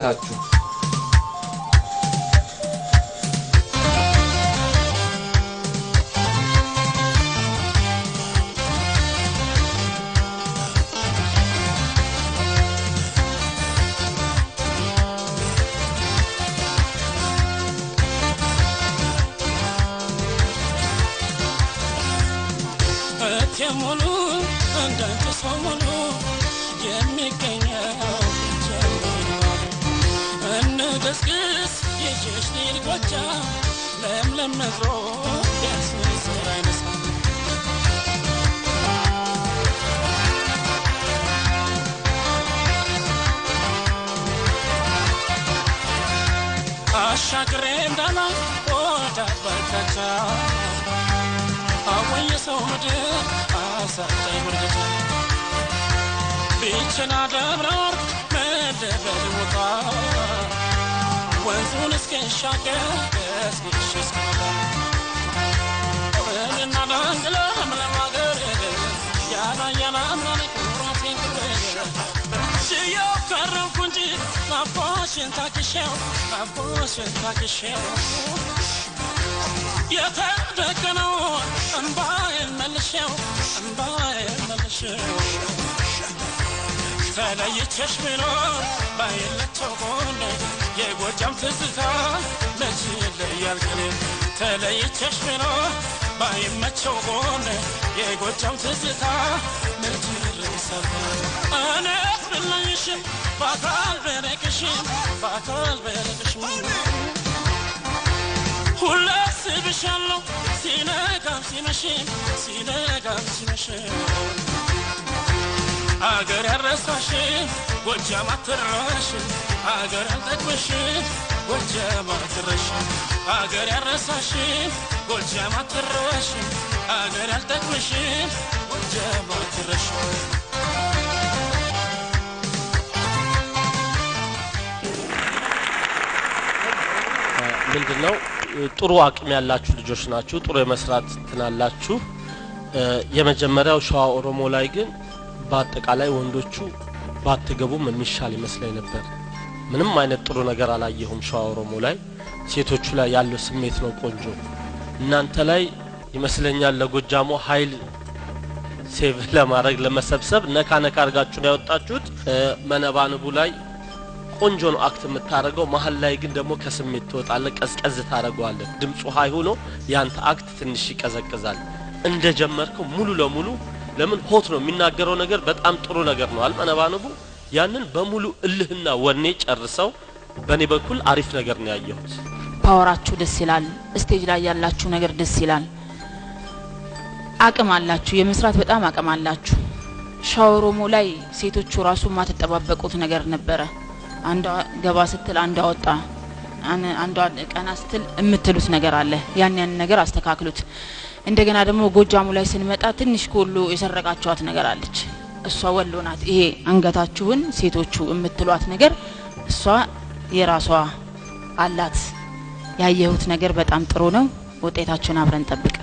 ታችሁ ተሞሉ አንዳንተ ሰሞኑ የሚገኘው እንደስክስ የጀሽ ሊልቆቻ ለምለም ነዝሮ ያስመስል አይነሳ አሻግሬ እንዳላ ወዳ ባልታቻ አወየ ሰው ምድር አሳታይ ምርገታ ቢቸና ደብረር መደበል ወጣ ወንዙን እስከሻገር እስከሽስከታ ወለና ዳንግላ ምለማገር ያና ያና ማለት ራሴን ክብረ ሲያው ከረምኩ እንጂ ናፍቆሽን ታክሼው የተደከነው እንባዬን መልሼው ተለይቼሽ ብኖር ባይለቸው ጎኔ የጎጃም ትዝታ መች ይለያል ከኔ ተለይቼሽ ብኖር ባይመቸው ጎኔ የጎጃም ትዝታ መች ይረሳል እኔስ ብለኝሽም በአካል በረቅሽም ሁላስ ብሻለሁ ሲነጋም ሲመሽም አገር ያረሳሽም ጎጃም አትረሽም አገር ያልጠቅምሽም ጎጃም አትረሽም አገር ያረሳሽም ጎጃም አትረሽም አገር ያልጠቅምሽም ጎጃም አትረሽም ምንድነው ጥሩ አቅም ያላችሁ ልጆች ናችሁ ጥሩ የመስራት ትናላችሁ የመጀመሪያው ሸዋ ኦሮሞ ላይ ግን በአጠቃላይ ወንዶቹ ባትገቡም የሚሻል ይመስለኝ ነበር ምንም አይነት ጥሩ ነገር አላየሁም ሸዋ ኦሮሞ ላይ ሴቶቹ ላይ ያለው ስሜት ነው ቆንጆ እናንተ ላይ ይመስለኛል ለጎጃሞ ኃይል ሴቭ ለማድረግ ለመሰብሰብ ነካ አርጋችሁ ነው ያወጣችሁት መነባንቡ ላይ ቆንጆ ነው አክት የምታረገው መሃል ላይ ግን ደግሞ ከስሜት ተወጣለ ቀዝቀዝ ታረጋዋለ ድምጹ ሃይ ሆኖ ያንተ አክት ትንሽ ይቀዘቅዛል እንደጀመርከው ሙሉ ለሙሉ ለምን ሆት ነው የሚናገረው ነገር በጣም ጥሩ ነገር ነው አልመነባንቡ ያንን በሙሉ እልህና ወኔ ጨርሰው በኔ በኩል አሪፍ ነገር ነው ያየሁት ፓወራችሁ ደስ ይላል ስቴጅ ላይ ያላችሁ ነገር ደስ ይላል አቅም አላችሁ የመስራት በጣም አቅም አላችሁ ሻውሮሞ ላይ ሴቶቹ ራሱ ማተጠባበቁት ነገር ነበር አንዷ ገባ ስትል አንዷ ወጣ አንዷ ቀና ስትል እምትሉት ነገር አለ ያን ነገር አስተካክሉት እንደገና ደግሞ ጎጃሙ ላይ ስንመጣ ትንሽ ኮሎ የሰረቃችኋት ነገር አለች እሷ ወሎናት ይሄ አንገታችሁን ሴቶቹ እምትሏት ነገር እሷ የራሷ አላት ያየሁት ነገር በጣም ጥሩ ነው ውጤታችሁን አብረን ጠብቀ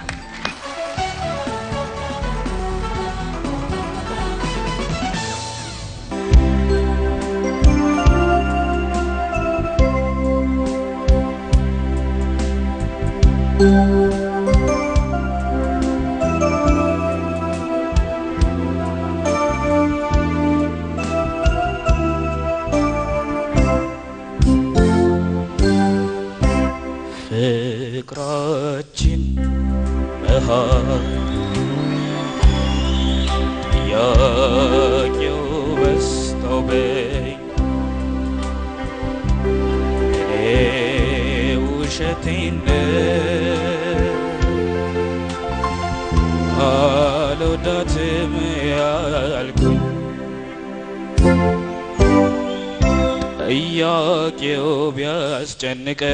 ፍቅራችን ጥያቄው በስተው በኝ ውሸቴን አልወዳትም ያልኩኝ ጥያቄው ቢያስጨንቀኝ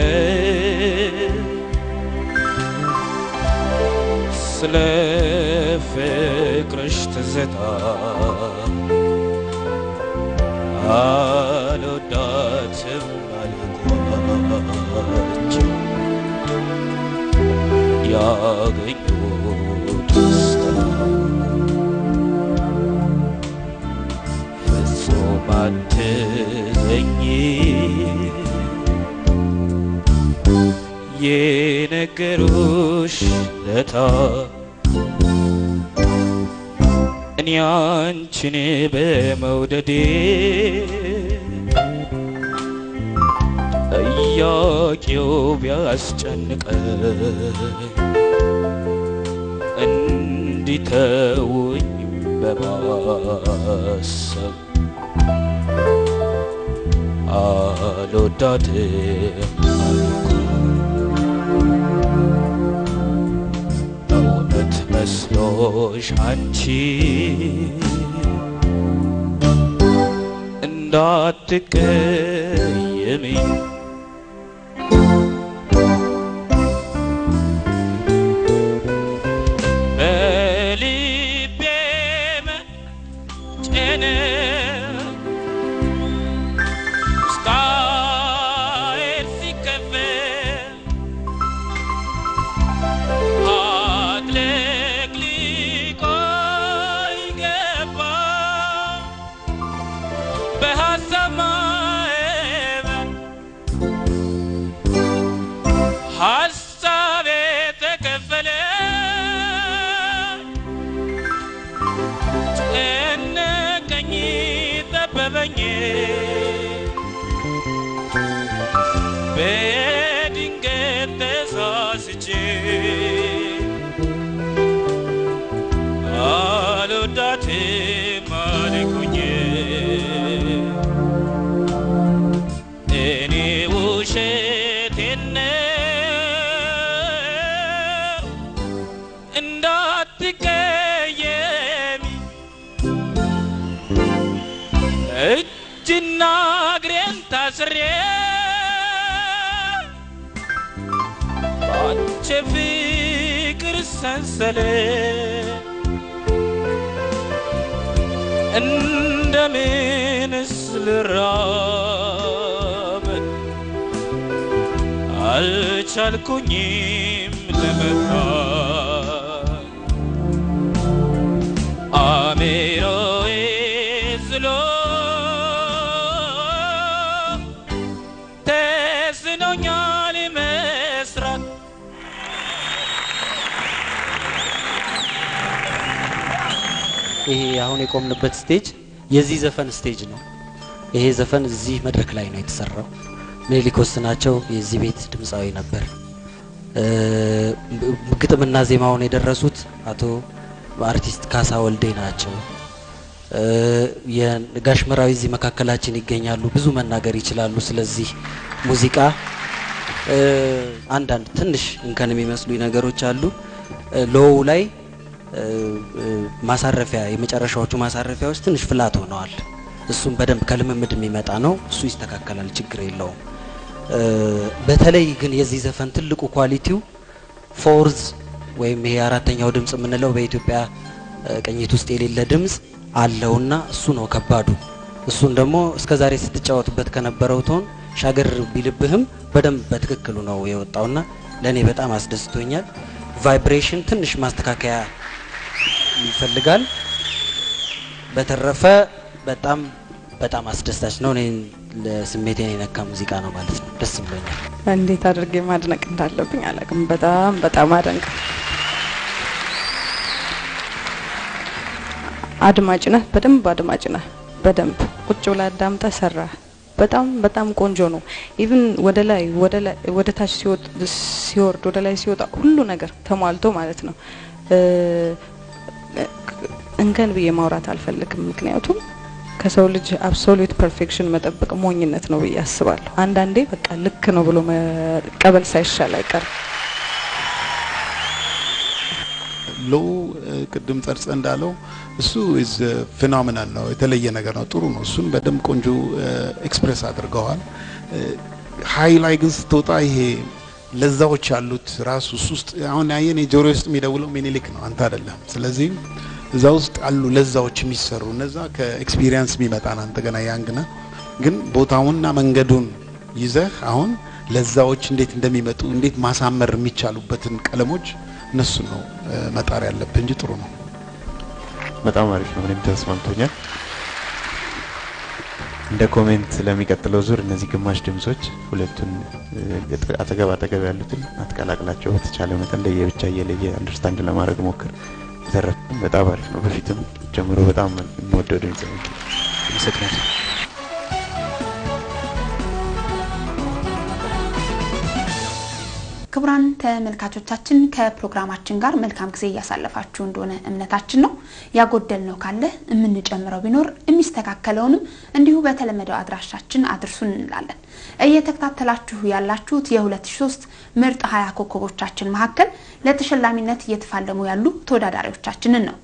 ስለ ፍቅርሽ ትዝታ አልወዳትም አልኳቸው ያገኙት ደስታ ፍጹም አትዘኝ የነገሩሽ ለታ እኔ አንቺን በመውደዴ ጥያቄው ቢያስጨንቀኝ እንዲተውኝ በማሰብ አልወዳትም እውነት መስሎሽ አንቺ እንዳትቀየሚኝ በልቤ መጨነቅ ውስጤን ሲከፈል አጥለቅልቆኝ ገባ በሀሳብ ማዕበል ሀሳቤ ተከፈለ ጨነቀኝ ጠበበኝ በድንገት ተሳስቼ አልወዳትም አልኩኝ እኔ ውሸቴን ነው እንዳትቀየሚ እጅና እግሬን ታስሬ ባንቺ ፍቅር ሰንሰለት እንደምንስ ልራመድ አልቻልኩኝም ለመካድ አእምሮዬ ዝሎ ተስኖኛል መስራት ይሄ አሁን የቆምንበት ስቴጅ የዚህ ዘፈን ስቴጅ ነው። ይሄ ዘፈን እዚህ መድረክ ላይ ነው የተሰራው። ሜሊኮስ ናቸው የዚህ ቤት ድምጻዊ ነበር። ግጥምና ዜማውን የደረሱት አቶ አርቲስት ካሳ ወልዴ ናቸው። የጋሽ መራዊ እዚህ መካከላችን ይገኛሉ። ብዙ መናገር ይችላሉ ስለዚህ ሙዚቃ። አንዳንድ ትንሽ እንከን የሚመስሉ ነገሮች አሉ። ሎው ላይ ማሳረፊያ የመጨረሻዎቹ ማሳረፊያዎች ትንሽ ፍላት ሆነዋል። እሱም በደንብ ከልምምድ የሚመጣ ነው። እሱ ይስተካከላል፣ ችግር የለውም። በተለይ ግን የዚህ ዘፈን ትልቁ ኳሊቲው ፎርዝ ወይም ይሄ አራተኛው ድምጽ የምንለው በኢትዮጵያ ቅኝት ውስጥ የሌለ ድምጽ አለውና እሱ ነው ከባዱ። እሱን ደግሞ እስከዛሬ ስትጫወቱበት ከነበረው ቶን ሻገር ቢልብህም በደንብ በትክክሉ ነው የወጣውና ለኔ በጣም አስደስቶኛል። ቫይብሬሽን ትንሽ ማስተካከያ ይፈልጋል። በተረፈ በጣም በጣም አስደሳች ነው። እኔ ለስሜቴን የነካ ሙዚቃ ነው ማለት ነው። ደስ ብሎኛል። እንዴት አድርጌ ማድነቅ እንዳለብኝ አላውቅም። በጣም በጣም አደንቅ አድማጭ ነህ፣ በደንብ አድማጭ ነህ። በደንብ ቁጭ ብላ አዳምጣ ሰራ። በጣም በጣም ቆንጆ ነው። ኢቭን ወደ ታች ሲወርድ ወደ ላይ ሲወጣ ሁሉ ነገር ተሟልቶ ማለት ነው። እንከን ብዬ ማውራት አልፈልግም። ምክንያቱም ከሰው ልጅ አብሶሉት ፐርፌክሽን መጠበቅ ሞኝነት ነው ብዬ አስባለሁ። አንዳንዴ በቃ ልክ ነው ብሎ መቀበል ሳይሻል አይቀርም። ሎ ቅድም ጸርጸ እንዳለው እሱ ኢዝ ፌኖሜናል ነው፣ የተለየ ነገር ነው፣ ጥሩ ነው። እሱን በደንብ ቆንጆ ኤክስፕሬስ አድርገዋል። ሃይ ላይ ግን ስትወጣ ይሄ ለዛዎች ያሉት ራሱ ውስጥ አሁን ያየን የጆሮ ውስጥ የሚደውለው ሚኒሊክ ነው፣ አንተ አይደለም። ስለዚህ እዛ ውስጥ አሉ ለዛዎች የሚሰሩ እነዛ ከኤክስፒሪየንስ የሚመጣን አንተ ገና ያንግና ግን ቦታውንና መንገዱን ይዘህ አሁን ለዛዎች እንዴት እንደሚመጡ እንዴት ማሳመር የሚቻሉበትን ቀለሞች እነሱ ነው መጣር ያለብህ እንጂ ጥሩ ነው። በጣም አሪፍ ነው። እኔም ተስማምቶኛል። እንደ ኮሜንት ለሚቀጥለው ዙር እነዚህ ግማሽ ድምጾች ሁለቱን አጠገብ ያሉትን አትቀላቅላቸው በተቻለ መጠን ለየብቻ እየለየ አንደርስታንድ ለማድረግ ሞክር ተረፈም በጣም አሪፍ ነው በፊትም ጀምሮ በጣም የምወደው ድምጽ ነው ይሰጥናል ክቡራን ተመልካቾቻችን ከፕሮግራማችን ጋር መልካም ጊዜ ያሳለፋችሁ እንደሆነ እምነታችን ነው ያጎደልነው ካለ እምንጨምረው ቢኖር የሚስተካከለውንም እንዲሁ በተለመደው አድራሻችን አድርሱን እንላለን እየተከታተላችሁ ያላችሁት የ2003 ምርጥ 20 ኮከቦቻችን መካከል ለተሸላሚነት እየተፋለሙ ያሉ ተወዳዳሪዎቻችንን ነው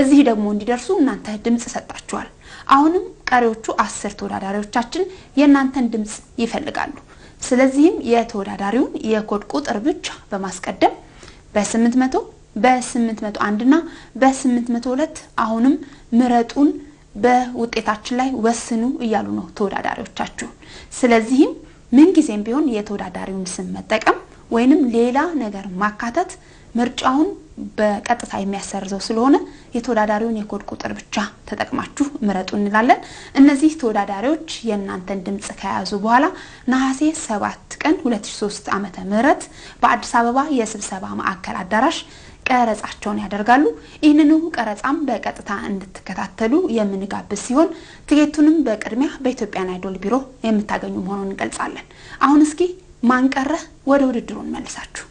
እዚህ ደግሞ እንዲደርሱ እናንተ ድምጽ ሰጣችኋል አሁንም ቀሪዎቹ 10 ተወዳዳሪዎቻችን የእናንተን ድምጽ ይፈልጋሉ ስለዚህም የተወዳዳሪውን የኮድ ቁጥር ብቻ በማስቀደም በ800 በ801 እና በ802 አሁንም ምረጡን በውጤታችን ላይ ወስኑ እያሉ ነው ተወዳዳሪዎቻችሁ ስለዚህም ምን ጊዜም ቢሆን የተወዳዳሪውን ስም መጠቀም ወይንም ሌላ ነገር ማካተት ምርጫውን በቀጥታ የሚያሰርዘው ስለሆነ የተወዳዳሪውን የኮድ ቁጥር ብቻ ተጠቅማችሁ ምረጡ እንላለን እነዚህ ተወዳዳሪዎች የእናንተን ድምጽ ከያዙ በኋላ ነሐሴ 7 ቀን 2003 ዓመተ ምህረት በአዲስ አበባ የስብሰባ ማዕከል አዳራሽ ቀረጻቸውን ያደርጋሉ ይህንኑ ቀረጻም በቀጥታ እንድትከታተሉ የምንጋብዝ ሲሆን ትኬቱንም በቅድሚያ በኢትዮጵያን አይዶል ቢሮ የምታገኙ መሆኑን እንገልጻለን አሁን እስኪ ማንቀረ ወደ ውድድሩ እንመልሳችሁ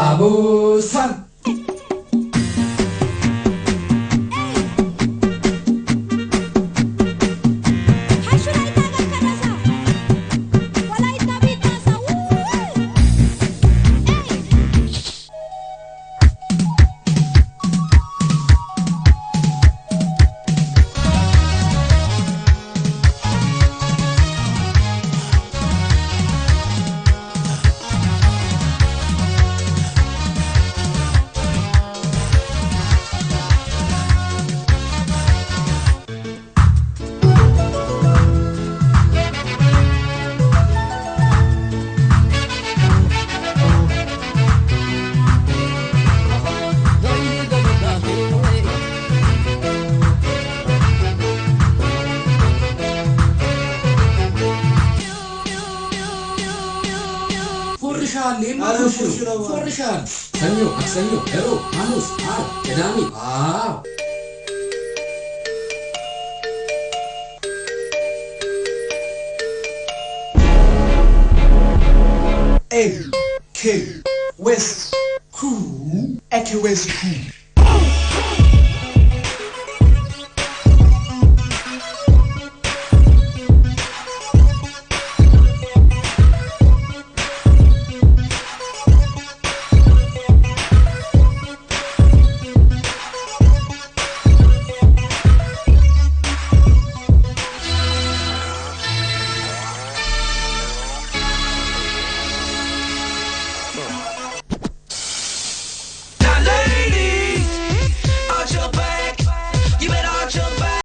Abusan Forrishan Sanyo Aksanyo Hero Manus Kedami A K West Crew West Crew